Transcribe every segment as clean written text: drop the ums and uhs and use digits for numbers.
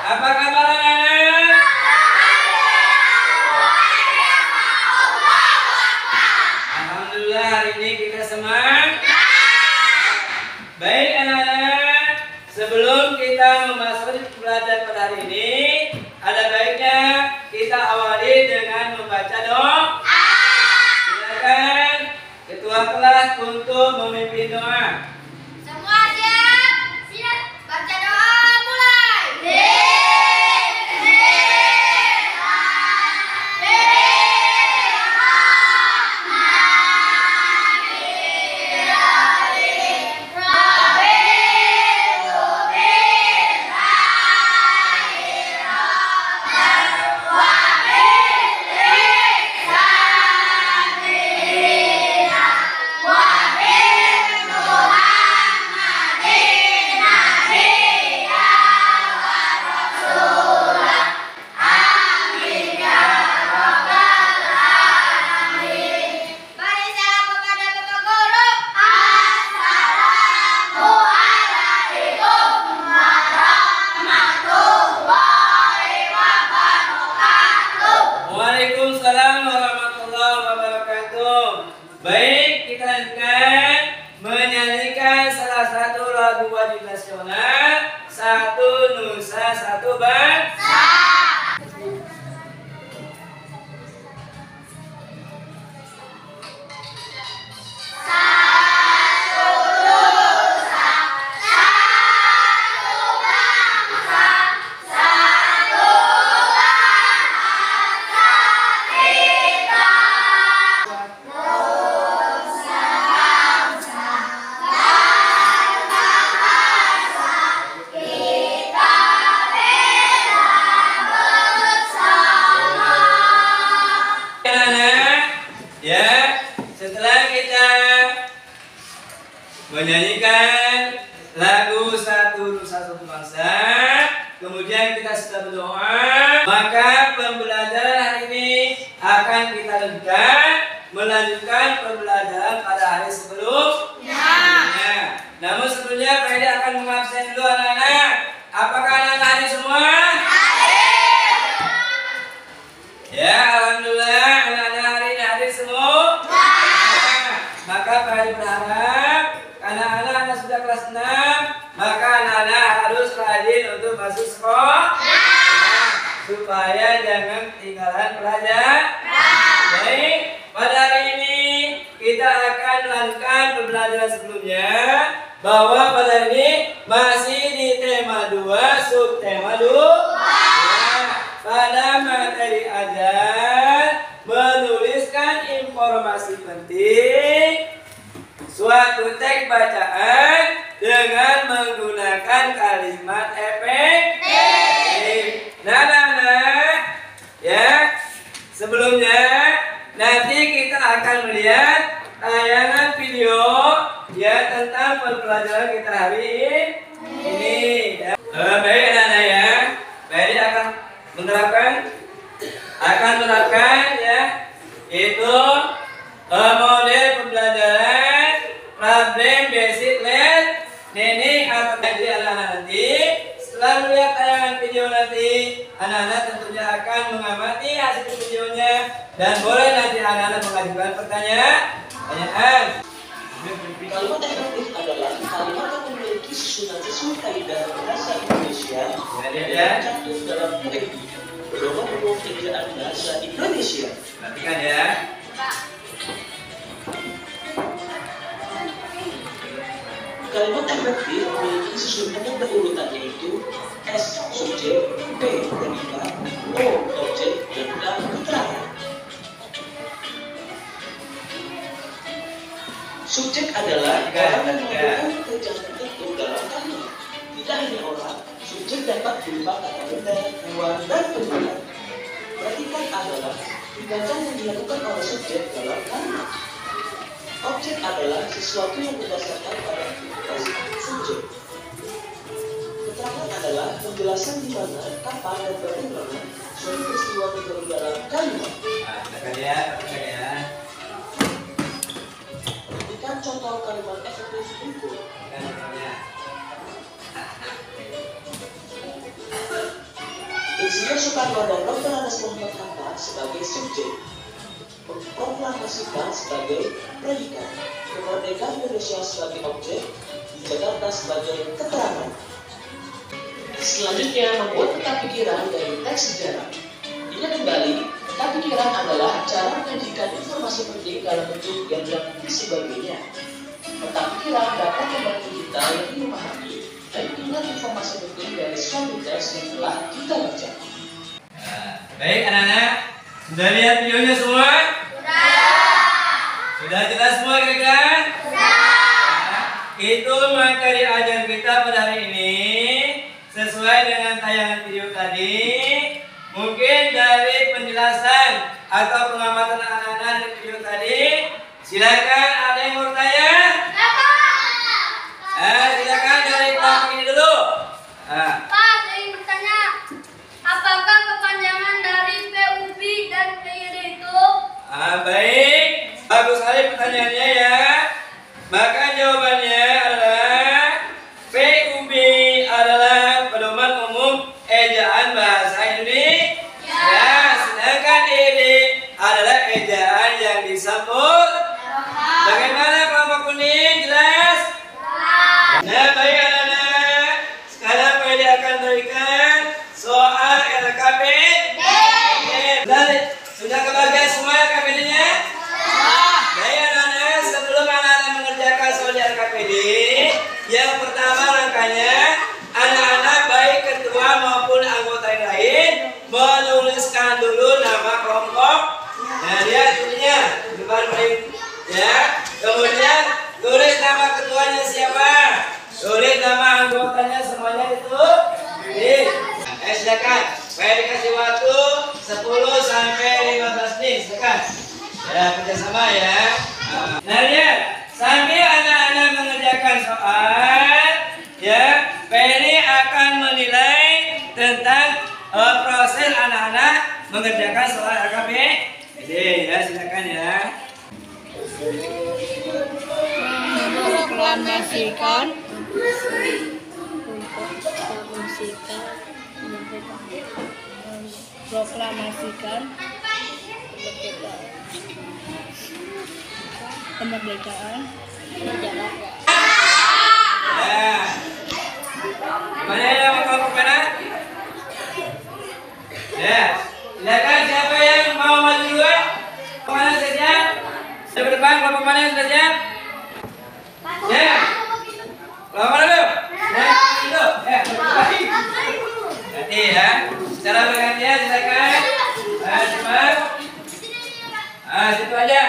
Apa kabar anak-anak? Alhamdulillah hari ini kita semangat. Baik anak-anak, sebelum kita memasuki pelajaran pada hari ini, ada baiknya kita awali dengan membaca doa. Silakan ketua kelas untuk memimpin doa. Semua siap? Siap. Baca doa mulai. Waalaikumsalam warahmatullahi wabarakatuh. Baik, kita lanjutkan menyanyikan salah satu lagu wajib nasional, Satu Nusa Satu Bangsa. Ya, setelah kita menyanyikan lagu Satu Nusa Satu Bangsa, kemudian kita sudah berdoa, maka pembelajaran hari ini akan kita melanjutkan pembelajaran pada hari sebelumnya. Namun sebelumnya Freddy akan mengabsen dulu anak-anak. Apakah anak-anak hadir semua? Ya, alhamdulillah anak-anak hari ini hadir semua. Maka Freddy berharap anak-anak sudah kelas 6, maka anak-anak harus rajin untuk masuk sekolah, supaya jangan ketinggalan pelajaran. Baik, pada hari ini kita akan melanjutkan pembelajaran sebelumnya, bahwa pada hari ini masih di tema 2, subtema 2. Pada materi ajar menuliskan informasi penting suatu teks bacaan dengan menggunakan kalimat efektif. Nah, ya, sebelumnya nanti kita akan melihat tayangan video ya tentang pembelajaran kita hari ini. Baik anak-anak ya, Baik akan menerapkan ya, itu model pembelajaran problem basic learning atau anak-anak nanti. Setelah melihat tayangan video nanti, anak-anak tentunya akan mengamati hasil videonya dan boleh nanti anak-anak mengajukan pertanyaan. Kalimat efektif adalah kalimat yang memiliki susunan sesuai kaidah bahasa Indonesia yang tercantum dalam UNI, Pedoman Umum Ejaan Bahasa Indonesia. Perhatikan ya. Kalimat efektif memiliki susunan yang berurutan, yaitu S subjek, P predikat, O objek, dan K keterangan. Subjek adalah orang yang melakukan pekerjaan tertentu dalam kalimat. Tidak hanya orang, subjek dapat berupa kata benda, hewan, dan tumbuhan. Predikat adalah tindakan yang dilakukan oleh subjek dalam kalimat. Objek adalah sesuatu yang berdasarkan pada aktivitas subjek. Keterangan adalah penjelasan di mana, kapan, dan bagaimana suatu peristiwa terjadi dalam kalimat. Perhatikan ya. Berikan contoh kalimat efektif berikut. Dr. Soekarno dan Dr. Anas Muhammad Hatta sebagai subjek, proklamasikan sebagai predikat, kemerdekaan Indonesia sebagai objek, di Jakarta sebagai keterangan. Selanjutnya membuat peta pikiran dari teks sejarah. Ingat kembali, peta pikiran adalah cara menyajikan informasi penting dalam bentuk yang dan sebagainya. Peta pikiran dapat membantu kita lebih memahami dan ingat informasi penting dari suatu teks yang telah kita baca. Baik anak-anak, sudah lihat videonya semua? Sudah jelas semua kira-kira? Itu materi ajar kita pada hari ini. Sesuai dengan tayangan video tadi, mungkin dari penjelasan atau pengamatan anak-anak dari video tadi, silakan ada yang mau tanya? Silakan dari kelompok ini dulu. Pak, saya ingin bertanya, apakah kepanjangan dari PUB dan PYD itu? Baik, bagus sekali pertanyaannya ya. Maka jawabannya adalah PUB adalah pedoman umum ejaan bahasa Indonesia. Sedangkan PYD adalah ejaan yang disambung. Bagaimana kelompok kuning? Jelas? Nah, baik anak-anak. Sekarang PYD akan berikan soal LKP. Sudah kebagian semua LKPD-nya? Baik anak-anak, sebelum anak-anak mengerjakan soal di LKPD, yang pertama langkahnya, anak-anak baik ketua maupun anggota yang lain menuliskan dulu nama kelompok. Nah, lihat ininya, depan paling ya. Kemudian tulis nama ketuanya siapa, tulis nama anggotanya semuanya itu. Silakan. Saya dikasih waktu 10 sampai 15 menit. Silakan. Ya, kerjasama ya. Nah, lihat. Sambil anak-anak mengerjakan soal, ya, Ferry akan menilai tentang proses anak-anak mengerjakan soal LKP. Jadi, ya, silakan ya. Proklamasikan kemerdekaan Jakarta. Ya. Gimana ya nama kelompok mana? Ya. Silakan siapa yang mau maju duluan? Kemana saja? Dari depan kelompok mana yang sudah siap? Ya. Kelompok mana dulu? Ya, dulu. Ya, nanti ya. Secara bergantian silakan. Cepat. Situ aja.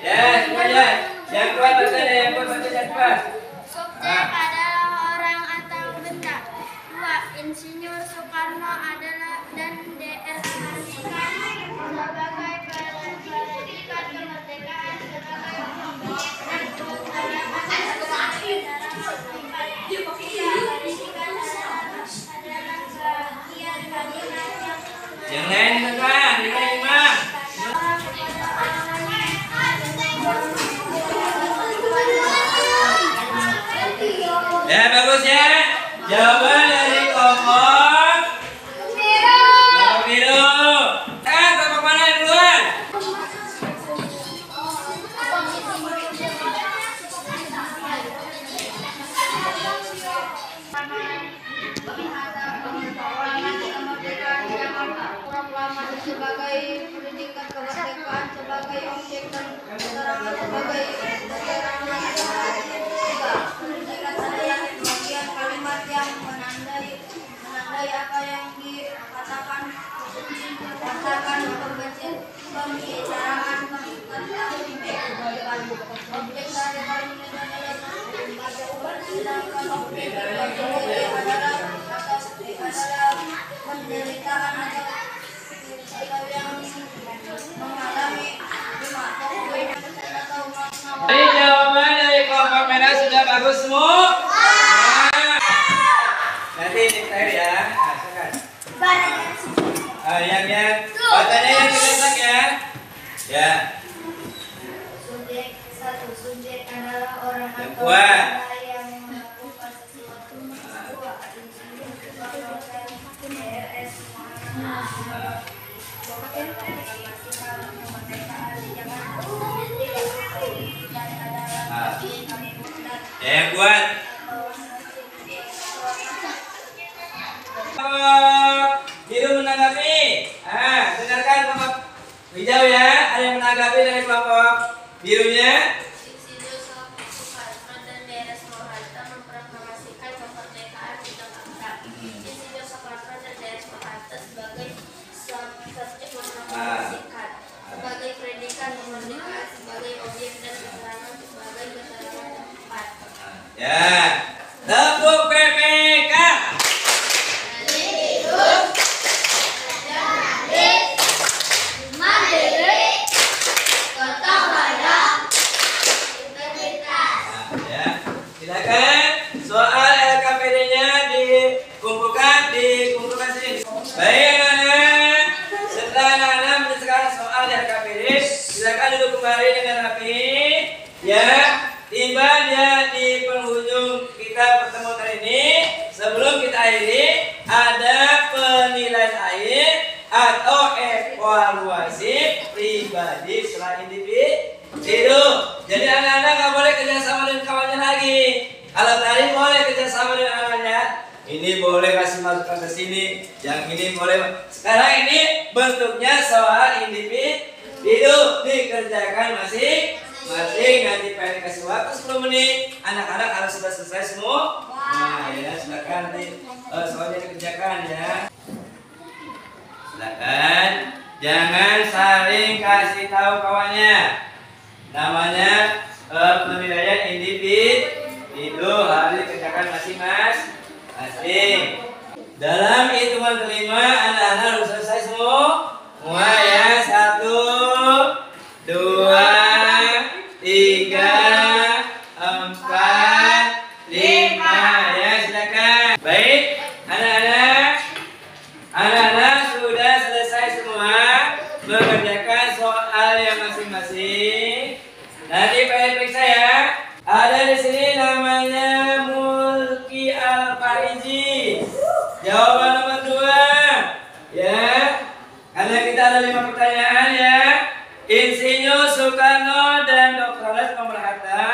Ya, situ aja. Yang kuat baca deh, yang kuat baca cepat. Subjek adalah orang atau benda. 2. Insinyur Soekarno adalah dan Dr. Sebagai predikat kemerdekaan Yang lain tekan, lima. Ya, bagus ya. Jawaban dari kelompok biru. Kelompok mana yang duluan? Proklamasi sebagai predikat kemerdekaan sebagai objek dan keterangan sebagai keterangan. 3. Predikat adalah bagian kalimat yang menandai apa yang dikatakan berdasarkan pembicaraan tentang objek dari kalimat adalah sedangkan objek adalah penderitaan atau yang mengalami Jadi jawaban dari kelompok merah sudah bagus semua. Nanti diktair ya. Silakan. Yang bacanya yang keras ya. Ya. Subjek 1. Subjek adalah orang atau kuat. benda yang melakukan sesuatu. 2. Insinyur Soekarno dan DRS Yang kuat. Biru menanggapi. Dengarkan kelompok hijau ya. Ada yang menanggapi dari kelompok birunya. Soekarno dan Daerah Soeharto memproklamasikan kemerdekaan di Jakarta. Insinyur Soekarno dan Daerah Soeharto sebagai subjek memproklamasikan sebagai predikat kemerdekaan sebagai objek dan keterangan sebagai keterangan tempat. Ya. Tepuk PPK. Silakan soal LKPD-nya dikumpulkan sini. Baik anak-anak, setelah anak-anak menyelesaikan soal LKPD, silakan duduk kembali dengan rapi. Ya, tiba dia di penghujung kita pertemuan kali ini. Sebelum kita akhiri, ada penilaian akhir atau evaluasi pribadi setelah individu. Jadi anak-anak nggak boleh kerjasama dengan kawannya lagi. Kalau tadi boleh kerjasama dengan anaknya, ini boleh kasih masukan ke sini, yang ini boleh. Sekarang ini bentuknya soal individu, dikerjakan masing-masing. Nanti pengen kasih waktu 10 menit. Anak-anak harus sudah selesai semua. Nah ya silakan nanti soalnya dikerjakan ya. Silakan, jangan saling kasih tahu kawannya. Namanya penilaian individu harus dikerjakan masing-masing. Dalam hitungan kelima anak-anak harus selesai semua ya. 1, 2, 3, 4, 5 ya silakan. Baik anak-anak sudah selesai semua mengerjakan soal yang masing-masing. Nanti pengen periksa ya. Ada di sini namanya Mulki Al-Faizi. Jawaban nomor 2. Ya. Karena kita ada 5 pertanyaan ya. Insinyur Soekarno dan Dr. Andes Hatta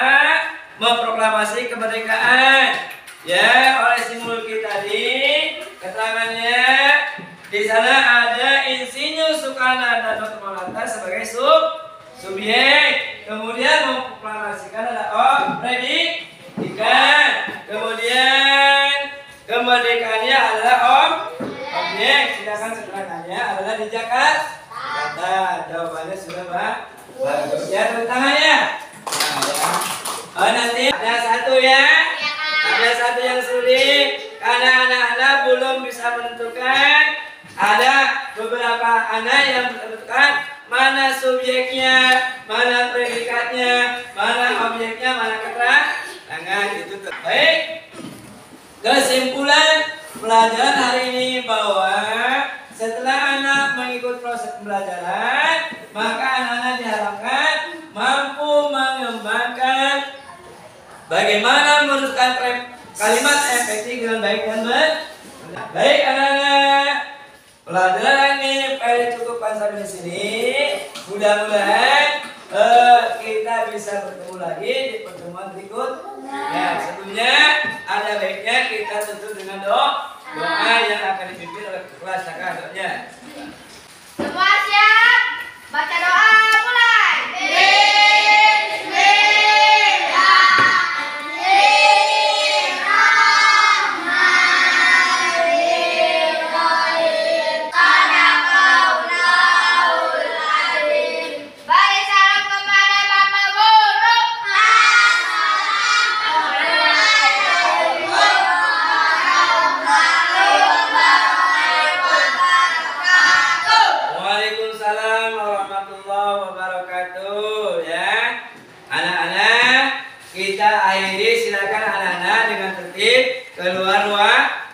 memproklamasi kemerdekaan. Ya, oleh si Mulki tadi keterangannya di sana ada Insinyur Soekarno dan Dr. Hatta sebagai subjek. Kemudian memproklamasikan adalah predikat. Kemudian kemerdekaannya adalah objek. Sedangkan keterangannya adalah di Jakarta. Jawabannya sudah bagus ya, tepuk tangannya. Nanti ada satu ya. Ada satu yang sulit karena anak-anak belum bisa menentukan. Ada beberapa anak yang menentukan mana subjeknya, mana predikatnya, mana objeknya, mana keterangan itu. Baik. Kesimpulan pelajaran hari ini bahwa setelah anak mengikuti proses pembelajaran, maka anak-anak diharapkan mampu mengembangkan bagaimana menuliskan kalimat efektif dengan baik dan benar. Baik anak-anak, pelajaran ini cukupkan sampai di sini. Mudah-mudahan kita bisa bertemu lagi di pertemuan berikutnya. Ya, sebelumnya ada baiknya kita tutup dengan doa yang akan dipimpin oleh kelas kakaknya. Semua siap? Baca doa mulai. Beri salam kepada Bapak Guru. Waalaikumsalam warahmatullahi wabarakatuh ya. Anak-anak, kita akhiri, silakan anak-anak dengan tertib keluar ruang